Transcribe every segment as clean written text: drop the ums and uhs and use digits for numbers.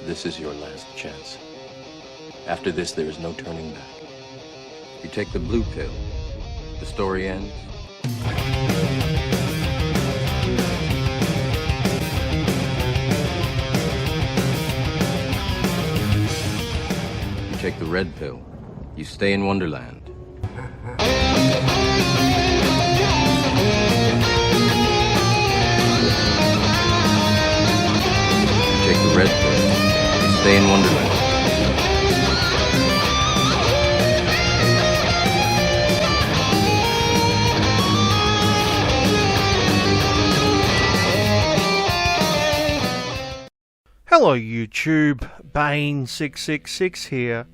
This is your last chance. After this, there is no turning back. You take the blue pill, the story ends. You take the red pill, you stay in Wonderland. You take the red pill, you stay in Wonderland. Hello YouTube, Bane666 here.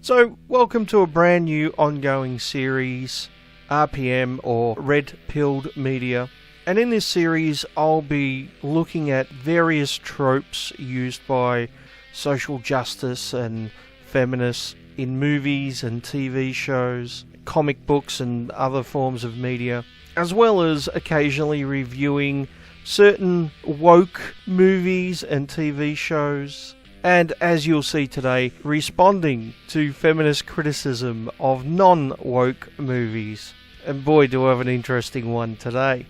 So, welcome to a brand new ongoing series, RPM or Red Pilled Media. And in this series, I'll be looking at various tropes used by social justice and feminists in movies and TV shows, comic books and other forms of media, as well as occasionally reviewing certain woke movies and TV shows, and as you'll see today, responding to feminist criticism of non-woke movies. And boy, do I have an interesting one today.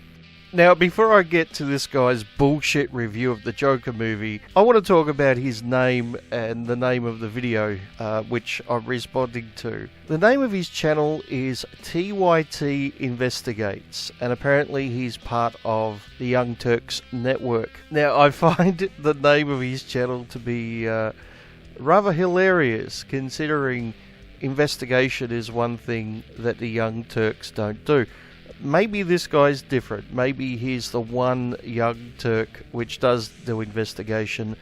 Now, before I get to this guy's bullshit review of the Joker movie, I want to talk about his name and the name of the video, which I'm responding to. The name of his channel is TYT Investigates, and apparently he's part of the Young Turks network. Now, I find the name of his channel to be rather hilarious, considering investigation is one thing that the Young Turks don't do. Maybe this guy's different. Maybe he's the one Young Turk which does do investigation.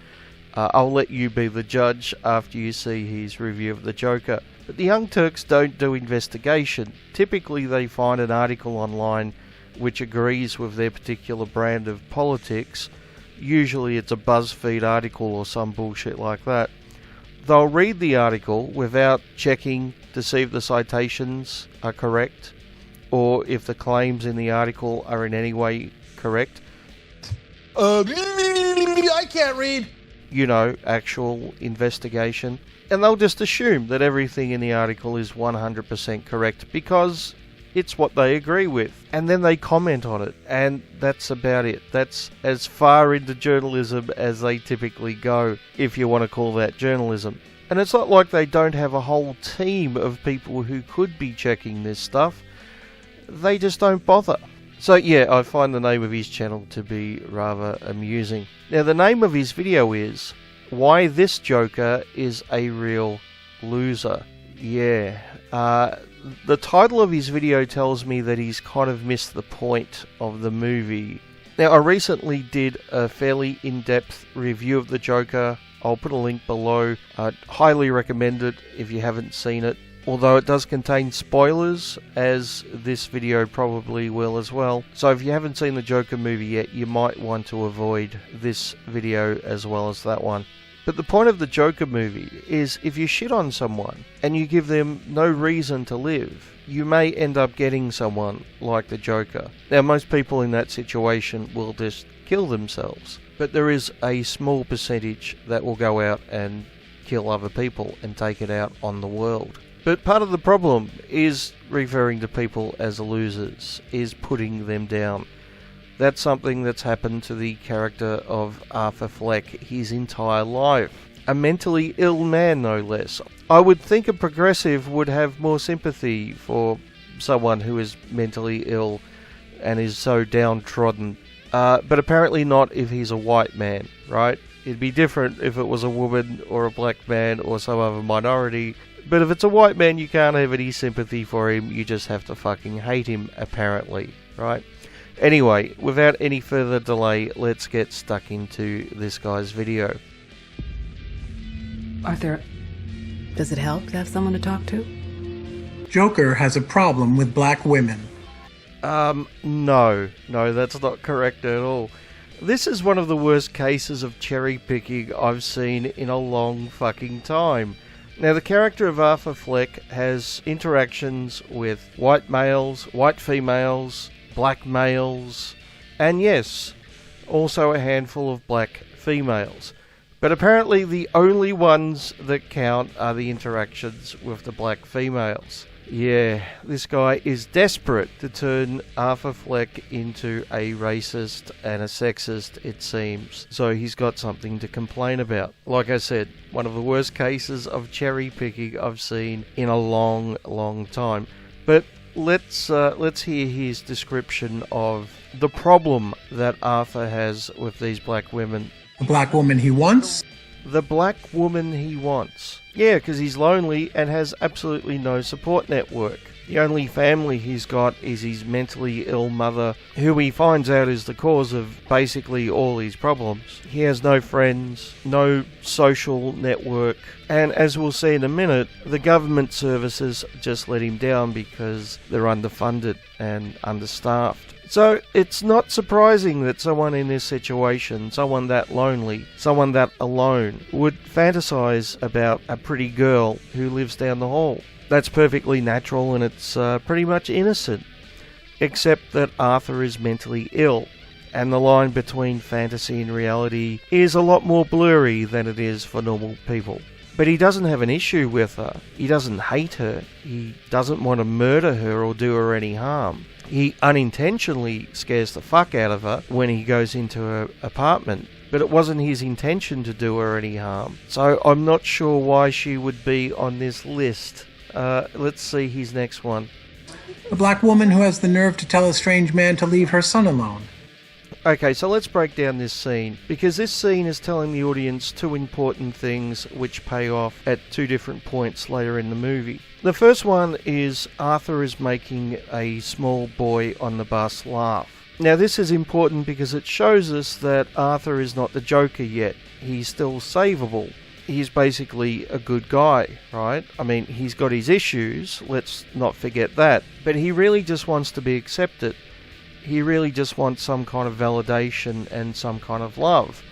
I'll let you be the judge after you see his review of the Joker. But the Young Turks don't do investigation. Typically they find an article online which agrees with their particular brand of politics. Usually it's a BuzzFeed article or some bullshit like that. They'll read the article without checking to see if the citations are correct, or if the claims in the article are in any way correct. I can't read. You know, actual investigation. And they'll just assume that everything in the article is 100% correct because it's what they agree with. And then they comment on it, and that's about it. That's as far into journalism as they typically go, if you want to call that journalism. And it's not like they don't have a whole team of people who could be checking this stuff. They just don't bother. So yeah, I find the name of his channel to be rather amusing. Now the name of his video is Why This Joker is a Real Loser. Yeah. The title of his video tells me that he's kind of missed the point of the movie. Now I recently did a fairly in-depth review of the Joker. I'll put a link below. I'd highly recommend it if you haven't seen it. Although it does contain spoilers, as this video probably will as well. So if you haven't seen the Joker movie yet, you might want to avoid this video as well as that one. But the point of the Joker movie is if you shit on someone and you give them no reason to live, you may end up getting someone like the Joker. Now most people in that situation will just kill themselves, but there is a small percentage that will go out and kill other people and take it out on the world. But part of the problem is referring to people as losers, is putting them down. That's something that's happened to the character of Arthur Fleck his entire life. A mentally ill man, no less. I would think a progressive would have more sympathy for someone who is mentally ill and is so downtrodden. But apparently not if he's a white man, right? It'd be different if it was a woman or a black man or some other minority. But if it's a white man, you can't have any sympathy for him, you just have to fucking hate him, apparently, right? Anyway, without any further delay, let's get stuck into this guy's video. Arthur, does it help to have someone to talk to? Joker has a problem with black women. No, that's not correct at all. This is one of the worst cases of cherry picking I've seen in a long fucking time. Now, the character of Arthur Fleck has interactions with white males, white females, black males, and yes, also a handful of black females. But apparently the only ones that count are the interactions with the black females. Yeah, this guy is desperate to turn Arthur Fleck into a racist and a sexist, it seems. So he's got something to complain about. Like I said, one of the worst cases of cherry picking I've seen in a long, long time. But let's hear his description of the problem that Arthur has with these black women. The black woman he wants? The black woman he wants. Yeah, because he's lonely and has absolutely no support network. The only family he's got is his mentally ill mother, who he finds out is the cause of basically all his problems. He has no friends, no social network, and as we'll see in a minute, the government services just let him down because they're underfunded and understaffed. So it's not surprising that someone in this situation, someone that lonely, someone that alone, would fantasize about a pretty girl who lives down the hall. That's perfectly natural and it's pretty much innocent. Except that Arthur is mentally ill, and the line between fantasy and reality is a lot more blurry than it is for normal people. But he doesn't have an issue with her. He doesn't hate her. He doesn't want to murder her or do her any harm. He unintentionally scares the fuck out of her when he goes into her apartment, but it wasn't his intention to do her any harm. So I'm not sure why she would be on this list. Let's see his next one. A black woman who has the nerve to tell a strange man to leave her son alone. Okay, so let's break down this scene, because this scene is telling the audience two important things which pay off at two different points later in the movie. The first one is Arthur is making a small boy on the bus laugh. Now this is important because it shows us that Arthur is not the Joker yet. He's still savable. He's basically a good guy, right? I mean, he's got his issues, let's not forget that, but he really just wants to be accepted. He really just wants some kind of validation and some kind of love.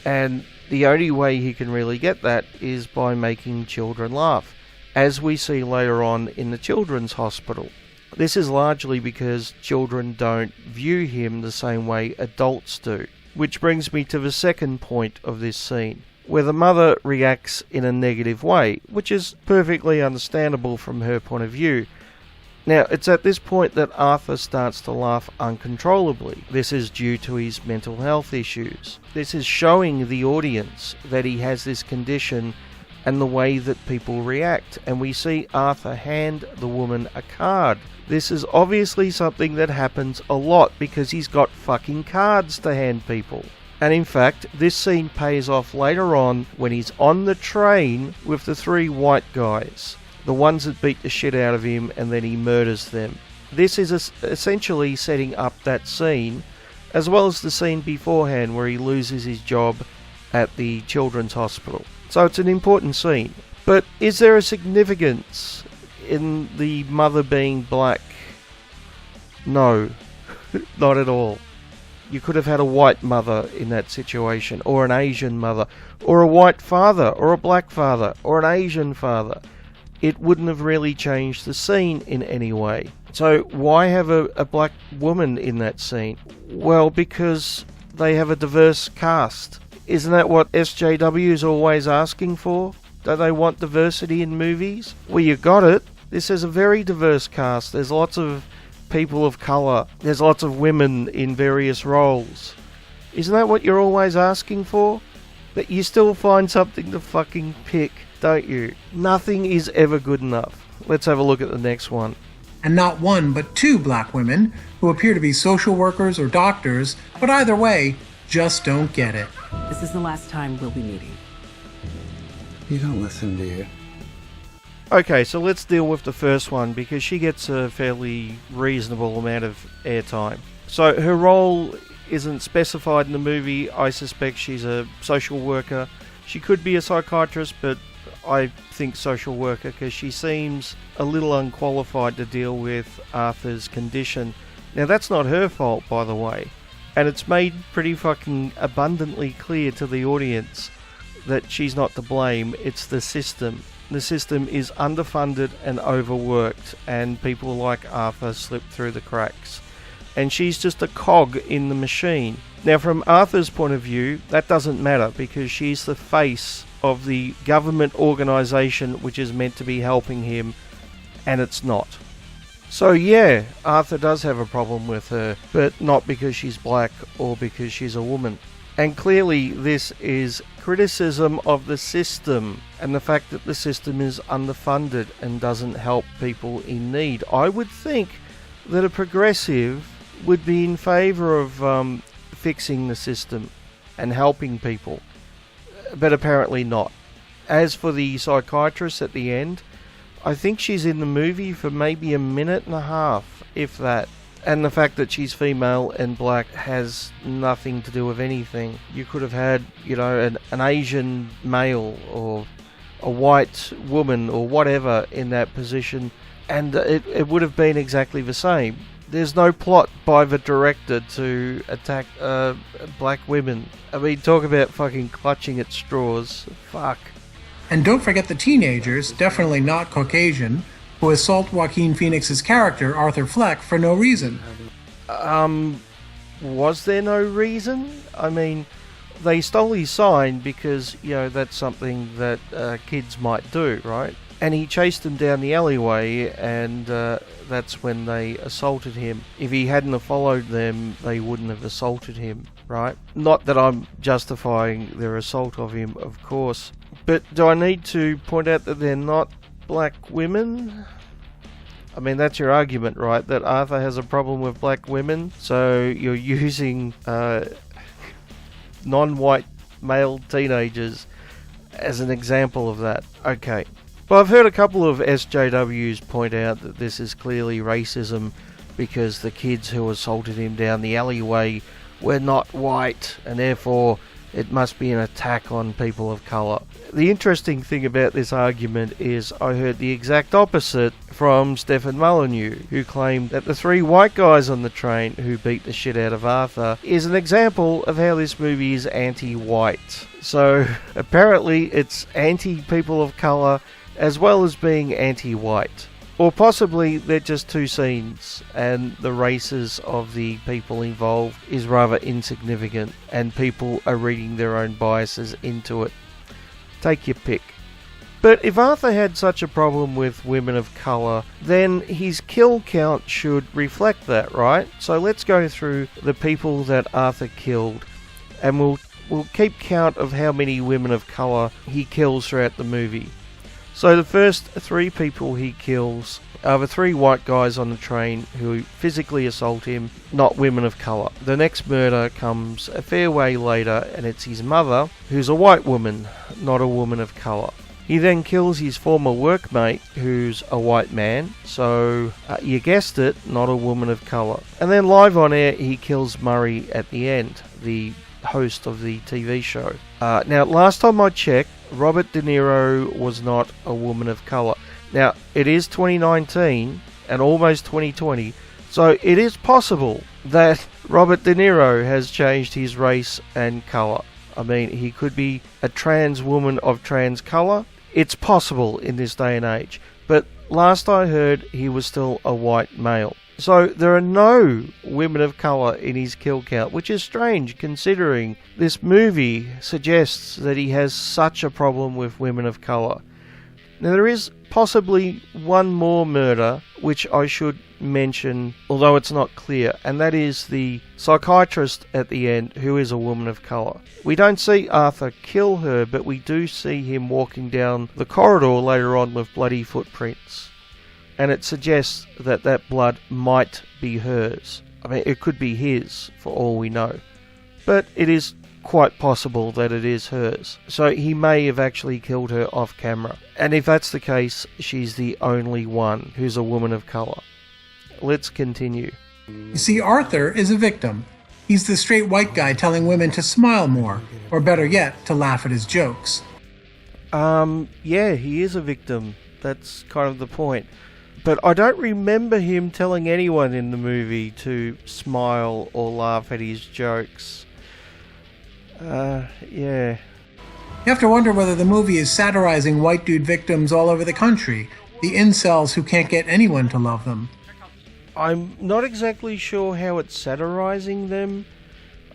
And the only way he can really get that is by making children laugh, as we see later on in the children's hospital. This is largely because children don't view him the same way adults do. Which brings me to the second point of this scene, where the mother reacts in a negative way, which is perfectly understandable from her point of view. Now, it's at this point that Arthur starts to laugh uncontrollably. This is due to his mental health issues. This is showing the audience that he has this condition and the way that people react. And we see Arthur hand the woman a card. This is obviously something that happens a lot because he's got fucking cards to hand people. And in fact, this scene pays off later on when he's on the train with the three white guys. The ones that beat the shit out of him and then he murders them. This is essentially setting up that scene, as well as the scene beforehand where he loses his job at the children's hospital. So it's an important scene. But is there a significance in the mother being black? No, not at all. You could have had a white mother in that situation, or an Asian mother, or a white father, or a black father, or an Asian father. It wouldn't have really changed the scene in any way. So why have a black woman in that scene? Well, because they have a diverse cast. Isn't that what SJW is always asking for? Don't they want diversity in movies? Well, you got it. This is a very diverse cast. There's lots of people of colour. There's lots of women in various roles. Isn't that what you're always asking for? But you still find something to fucking pick, don't you? Nothing is ever good enough. Let's have a look at the next one. And not one, but two black women who appear to be social workers or doctors, but either way, just don't get it. This is the last time we'll be meeting. You don't listen, do you? Okay, so let's deal with the first one because she gets a fairly reasonable amount of airtime. So her role isn't specified in the movie. I suspect she's a social worker. She could be a psychiatrist, but I think social worker because she seems a little unqualified to deal with Arthur's condition. Now that's not her fault, by the way, and it's made pretty fucking abundantly clear to the audience that she's not to blame. It's the system. The system is underfunded and overworked, and people like Arthur slip through the cracks. and she's just a cog in the machine. Now, from Arthur's point of view, that doesn't matter because she's the face of the government organisation which is meant to be helping him, and it's not. So yeah, Arthur does have a problem with her, but not because she's black or because she's a woman. And clearly this is criticism of the system and the fact that the system is underfunded and doesn't help people in need. I would think that a progressive would be in favour of fixing the system and helping people, but apparently not. As for the psychiatrist at the end, I think she's in the movie for maybe a minute and a half, if that. And the fact that she's female and black has nothing to do with anything. You could have had, an Asian male or a white woman or whatever in that position, and it would have been exactly the same. There's no plot by the director to attack black women. I mean, talk about fucking clutching at straws. Fuck. And don't forget the teenagers, definitely not Caucasian, who assault Joaquin Phoenix's character, Arthur Fleck, for no reason. Was there no reason? I mean, they stole his sign because, that's something that kids might do, right? And he chased them down the alleyway, and that's when they assaulted him. If he hadn't have followed them, they wouldn't have assaulted him, right? Not that I'm justifying their assault of him, of course. But do I need to point out that they're not black women? I mean, that's your argument, right? That Arthur has a problem with black women, so you're using non-white male teenagers as an example of that. Okay. Well, I've heard a couple of SJWs point out that this is clearly racism because the kids who assaulted him down the alleyway were not white, and therefore it must be an attack on people of colour. The interesting thing about this argument is I heard the exact opposite from Stefan Molyneux, who claimed that the 3 white guys on the train who beat the shit out of Arthur is an example of how this movie is anti-white. So apparently it's anti-people of colour as well as being anti-white. Or possibly they're just 2 scenes and the races of the people involved is rather insignificant and people are reading their own biases into it. Take your pick. But if Arthur had such a problem with women of colour, then his kill count should reflect that, right? So let's go through the people that Arthur killed and we'll keep count of how many women of colour he kills throughout the movie. So the first 3 people he kills are the 3 white guys on the train who physically assault him, not women of colour. The next murder comes a fair way later, and it's his mother, who's a white woman, not a woman of colour. He then kills his former workmate, who's a white man, so you guessed it, not a woman of colour. And then live on air he kills Murray at the end, the host of the TV show. Now, last time I checked, Robert De Niro was not a woman of colour. Now, it is 2019 and almost 2020, so it is possible that Robert De Niro has changed his race and colour. I mean, he could be a trans woman of trans colour. It's possible in this day and age, but last I heard he was still a white male. So there are no women of colour in his kill count, which is strange considering this movie suggests that he has such a problem with women of colour. Now there is possibly one more murder which I should mention, although it's not clear, and that is the psychiatrist at the end who is a woman of colour. We don't see Arthur kill her, but we do see him walking down the corridor later on with bloody footprints. And it suggests that that blood might be hers. I mean, it could be his, for all we know. But it is quite possible that it is hers. So he may have actually killed her off camera. And if that's the case, she's the only one who's a woman of colour. Let's continue. You see, Arthur is a victim. He's the straight white guy telling women to smile more, or better yet, to laugh at his jokes. Yeah, he is a victim. That's kind of the point. But I don't remember him telling anyone in the movie to smile or laugh at his jokes. Yeah. You have to wonder whether the movie is satirizing white dude victims all over the country, the incels who can't get anyone to love them. I'm not exactly sure how it's satirizing them.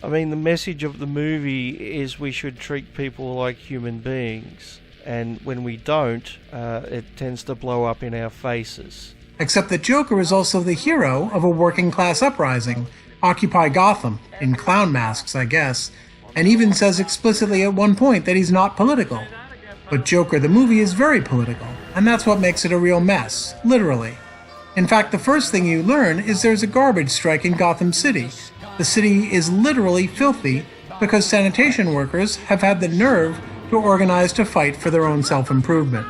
I mean, the message of the movie is we should treat people like human beings, and when we don't, it tends to blow up in our faces. Except that Joker is also the hero of a working-class uprising, Occupy Gotham, in clown masks, I guess, and even says explicitly at one point that he's not political. But Joker the movie is very political, and that's what makes it a real mess, literally. In fact, the first thing you learn is there's a garbage strike in Gotham City. The city is literally filthy because sanitation workers have had the nerve to organize to fight for their own self-improvement.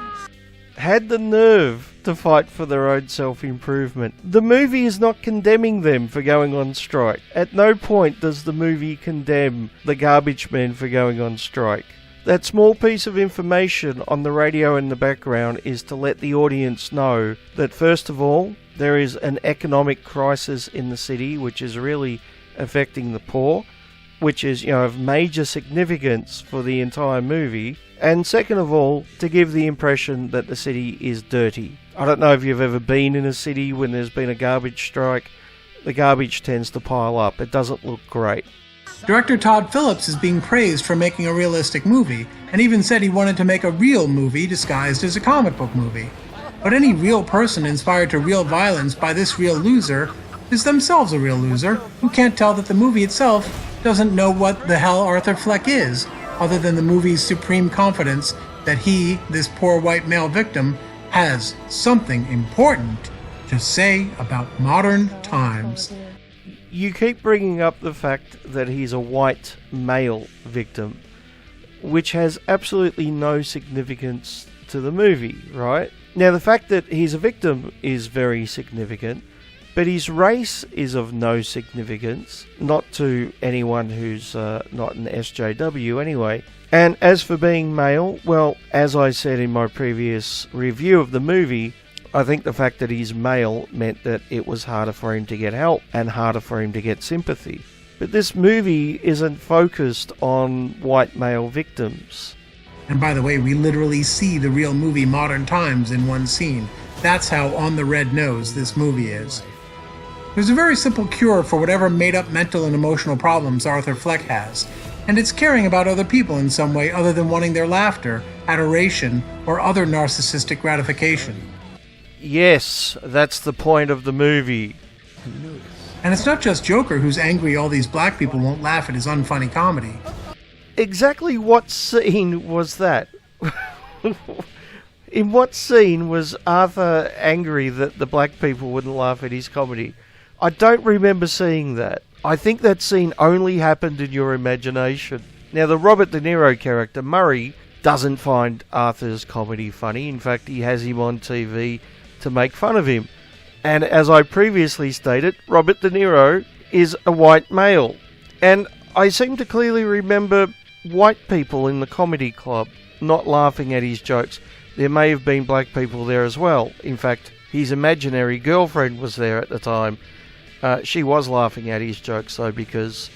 Had the nerve to fight for their own self-improvement. The movie is not condemning them for going on strike. At no point does the movie condemn the garbage men for going on strike. That small piece of information on the radio in the background is to let the audience know that, first of all, there is an economic crisis in the city which is really affecting the poor, which is, of major significance for the entire movie. And second of all, to give the impression that the city is dirty. I don't know if you've ever been in a city when there's been a garbage strike. The garbage tends to pile up. It doesn't look great. Director Todd Phillips is being praised for making a realistic movie, and even said he wanted to make a real movie disguised as a comic book movie. But any real person inspired to real violence by this real loser is themselves a real loser who can't tell that the movie itself doesn't know what the hell Arthur Fleck is, other than the movie's supreme confidence that he, this poor white male victim, has something important to say about modern times. You keep bringing up the fact that he's a white male victim, which has absolutely no significance to the movie, right? Now, the fact that he's a victim is very significant, but his race is of no significance, not to anyone who's not an SJW anyway. And as for being male, well, as I said in my previous review of the movie, I think the fact that he's male meant that it was harder for him to get help and harder for him to get sympathy. But this movie isn't focused on white male victims. And by the way, we literally see the real movie Modern Times in one scene. That's how on the red nose this movie is. There's a very simple cure for whatever made-up mental and emotional problems Arthur Fleck has, and it's caring about other people in some way other than wanting their laughter, adoration, or other narcissistic gratification. Yes, that's the point of the movie. And it's not just Joker who's angry all these black people won't laugh at his unfunny comedy. Exactly what scene was that? In what scene was Arthur angry that the black people wouldn't laugh at his comedy? I don't remember seeing that. I think that scene only happened in your imagination. Now, the Robert De Niro character, Murray, doesn't find Arthur's comedy funny. In fact, he has him on TV to make fun of him. And as I previously stated, Robert De Niro is a white male. And I seem to clearly remember white people in the comedy club not laughing at his jokes. There may have been black people there as well. In fact, his imaginary girlfriend was there at the time. She was laughing at his jokes, though, because,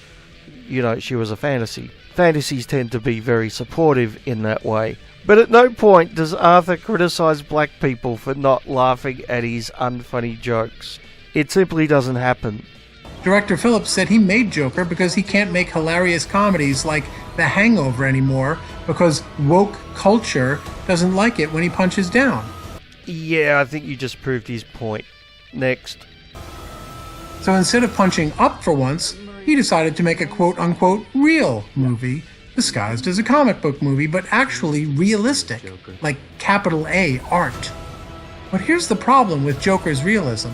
she was a fantasy. Fantasies tend to be very supportive in that way. But at no point does Arthur criticise black people for not laughing at his unfunny jokes. It simply doesn't happen. Director Phillips said he made Joker because he can't make hilarious comedies like The Hangover anymore because woke culture doesn't like it when he punches down. Yeah, I think you just proved his point. Next. So instead of punching up for once, he decided to make a quote-unquote real movie disguised as a comic book movie, but actually realistic, like capital A art. But here's the problem with Joker's realism.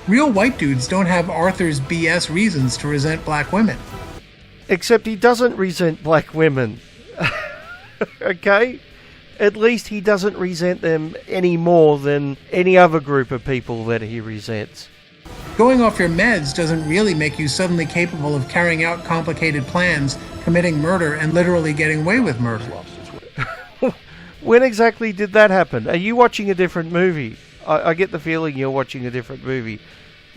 Real white dudes don't have Arthur's BS reasons to resent black women. Except he doesn't resent black women. Okay? At least he doesn't resent them any more than any other group of people that he resents. Going off your meds doesn't really make you suddenly capable of carrying out complicated plans, committing murder, and literally getting away with murder. When exactly did that happen? Are you watching a different movie? I get the feeling you're watching a different movie.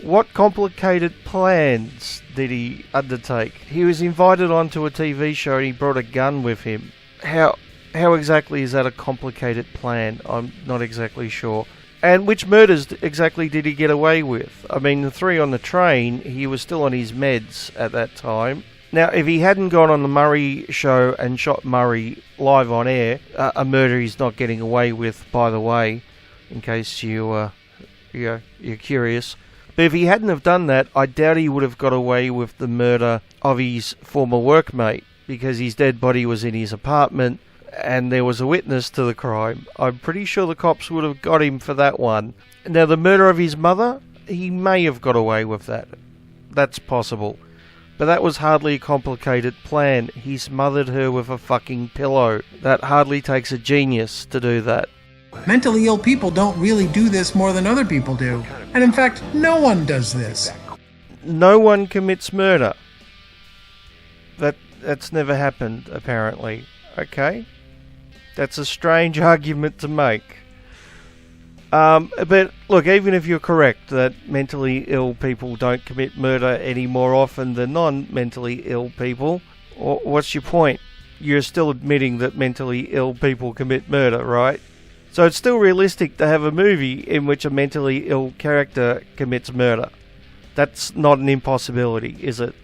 What complicated plans did he undertake? He was invited onto a TV show and he brought a gun with him. How exactly is that a complicated plan? I'm not exactly sure. And which murders exactly did he get away with? I mean, the 3 on the train, he was still on his meds at that time. Now, if he hadn't gone on the Murray show and shot Murray live on air, a murder he's not getting away with, by the way, in case you're curious. But if he hadn't have done that, I doubt he would have got away with the murder of his former workmate, because his dead body was in his apartment and there was a witness to the crime. I'm pretty sure the cops would have got him for that one. Now, the murder of his mother, he may have got away with that. That's possible. But that was hardly a complicated plan. He smothered her with a fucking pillow. That hardly takes a genius to do that. Mentally ill people don't really do this more than other people do. And in fact, no one does this. No one commits murder. That's never happened, apparently. Okay? That's a strange argument to make. But look, even if you're correct that mentally ill people don't commit murder any more often than non-mentally ill people, what's your point? You're still admitting that mentally ill people commit murder, right? So it's still realistic to have a movie in which a mentally ill character commits murder. That's not an impossibility, is it?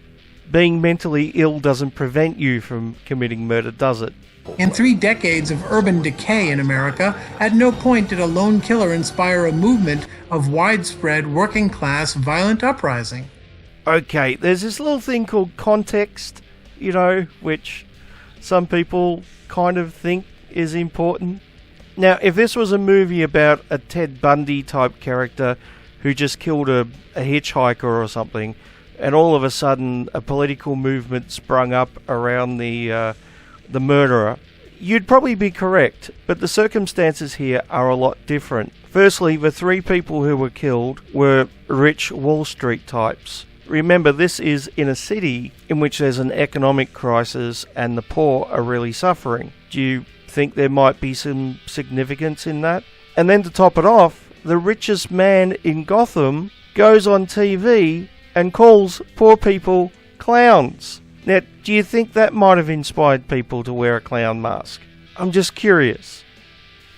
Being mentally ill doesn't prevent you from committing murder, does it? In 3 decades of urban decay in America, at no point did a lone killer inspire a movement of widespread working-class violent uprising. Okay, there's this little thing called context, which some people kind of think is important. Now, if this was a movie about a Ted Bundy type character who just killed a hitchhiker or something, and all of a sudden a political movement sprung up around the murderer, you'd probably be correct, but the circumstances here are a lot different. Firstly, the 3 people who were killed were rich Wall Street types. Remember, this is in a city in which there's an economic crisis and the poor are really suffering. Do you think there might be some significance in that? And then to top it off, the richest man in Gotham goes on TV and calls poor people clowns. Now, do you think that might have inspired people to wear a clown mask? I'm just curious.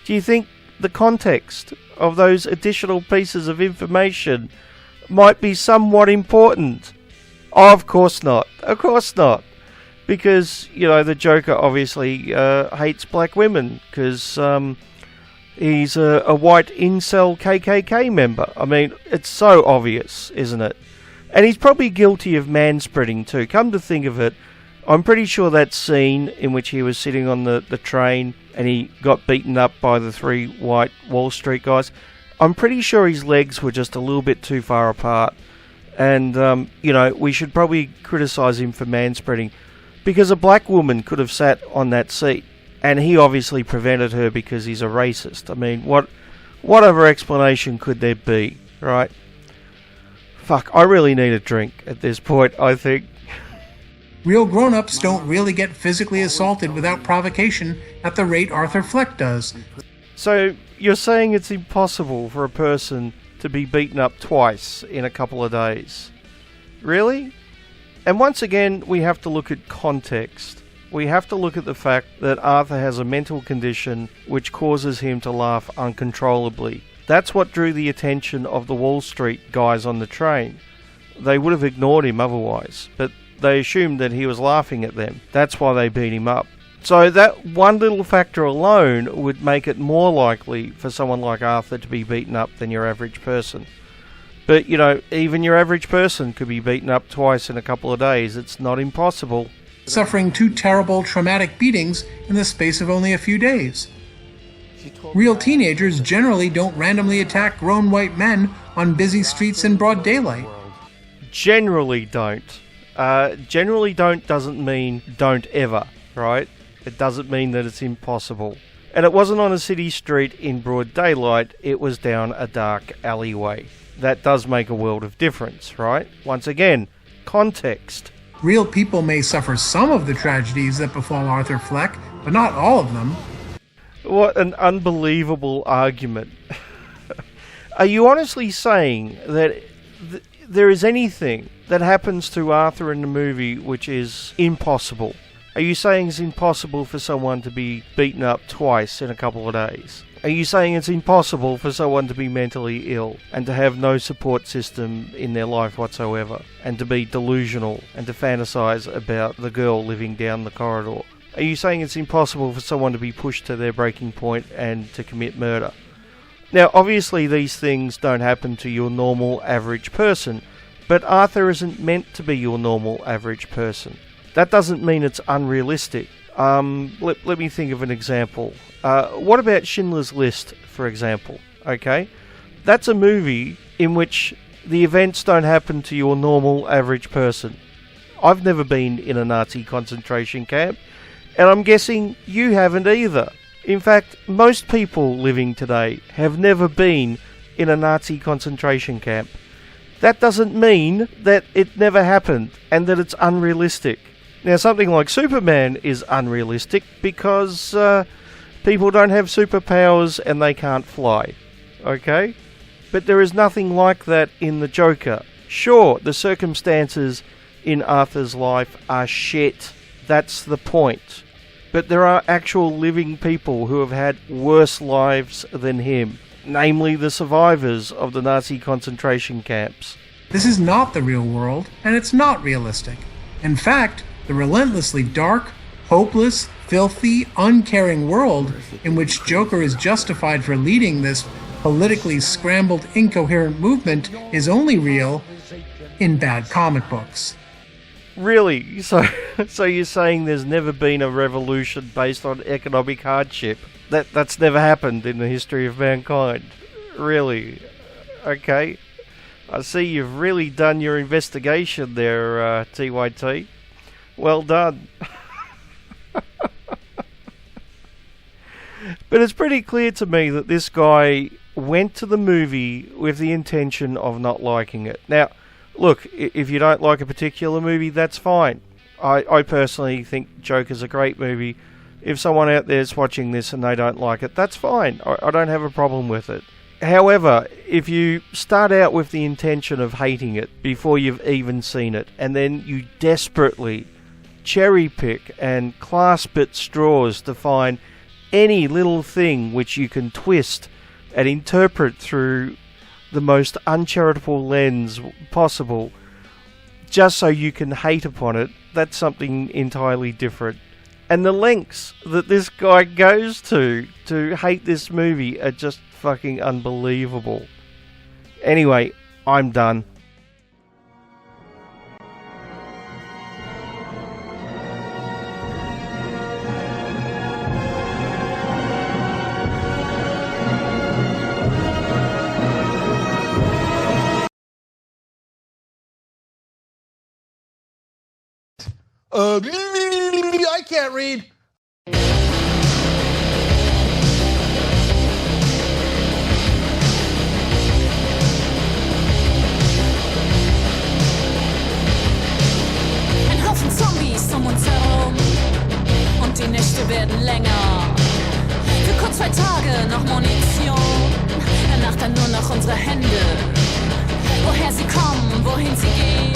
Do you think the context of those additional pieces of information might be somewhat important? Oh, of course not. Of course not. Because, the Joker obviously hates black women because he's a white incel KKK member. I mean, it's so obvious, isn't it? And he's probably guilty of manspreading too. Come to think of it, I'm pretty sure that scene in which he was sitting on the train and he got beaten up by the 3 white Wall Street guys, I'm pretty sure his legs were just a little bit too far apart. And, we should probably criticise him for manspreading. Because a black woman could have sat on that seat. And he obviously prevented her because he's a racist. I mean, what other explanation could there be, right? Fuck, I really need a drink at this point, I think. Real grown-ups don't really get physically assaulted without provocation at the rate Arthur Fleck does. So, you're saying it's impossible for a person to be beaten up twice in a couple of days? Really? And once again, we have to look at context. We have to look at the fact that Arthur has a mental condition which causes him to laugh uncontrollably. That's what drew the attention of the Wall Street guys on the train. They would have ignored him otherwise, but they assumed that he was laughing at them. That's why they beat him up. So that one little factor alone would make it more likely for someone like Arthur to be beaten up than your average person. But, even your average person could be beaten up twice in a couple of days. It's not impossible. Suffering 2 terrible, traumatic beatings in the space of only a few days. Real teenagers generally don't randomly attack grown white men on busy streets in broad daylight. Generally don't. Generally don't doesn't mean don't ever, right? It doesn't mean that it's impossible. And it wasn't on a city street in broad daylight, it was down a dark alleyway. That does make a world of difference, right? Once again, context. Real people may suffer some of the tragedies that befall Arthur Fleck, but not all of them. What an unbelievable argument. Are you honestly saying that there is anything that happens to Arthur in the movie which is impossible? Are you saying it's impossible for someone to be beaten up twice in a couple of days? Are you saying it's impossible for someone to be mentally ill and to have no support system in their life whatsoever, and to be delusional and to fantasize about the girl living down the corridor? Are you saying it's impossible for someone to be pushed to their breaking point and to commit murder? Now, obviously these things don't happen to your normal average person, but Arthur isn't meant to be your normal average person. That doesn't mean it's unrealistic. Let me think of an example. What about Schindler's List, for example? Okay, that's a movie in which the events don't happen to your normal average person. I've never been in a Nazi concentration camp, and I'm guessing you haven't either. In fact, most people living today have never been in a Nazi concentration camp. That doesn't mean that it never happened and that it's unrealistic. Now, something like Superman is unrealistic because people don't have superpowers and they can't fly. Okay? But there is nothing like that in the Joker. Sure, the circumstances in Arthur's life are shit. That's the point. But there are actual living people who have had worse lives than him, namely the survivors of the Nazi concentration camps. This is not the real world, and it's not realistic. In fact, the relentlessly dark, hopeless, filthy, uncaring world in which Joker is justified for leading this politically scrambled, incoherent movement is only real in bad comic books. Really? So you're saying there's never been a revolution based on economic hardship? That's never happened in the history of mankind? Really? Okay. I see you've really done your investigation there, TYT. Well done. But it's pretty clear to me that this guy went to the movie with the intention of not liking it. Now, look, if you don't like a particular movie, that's fine. I personally think Joker's a great movie. If someone out there's watching this and they don't like it, that's fine. I don't have a problem with it. However, if you start out with the intention of hating it before you've even seen it, and then you desperately cherry pick and clasp at straws to find any little thing which you can twist and interpret through the most uncharitable lens possible, just so you can hate upon it, that's something entirely different. And the lengths that this guy goes to hate this movie are just fucking unbelievable. Anyway, I'm done. I can't read. Ein Haufen Zombies um uns herum und die Nächte werden länger. Für kurz 2 Tage noch Munition, danach dann nur noch unsere Hände. Woher sie kommen, wohin sie gehen.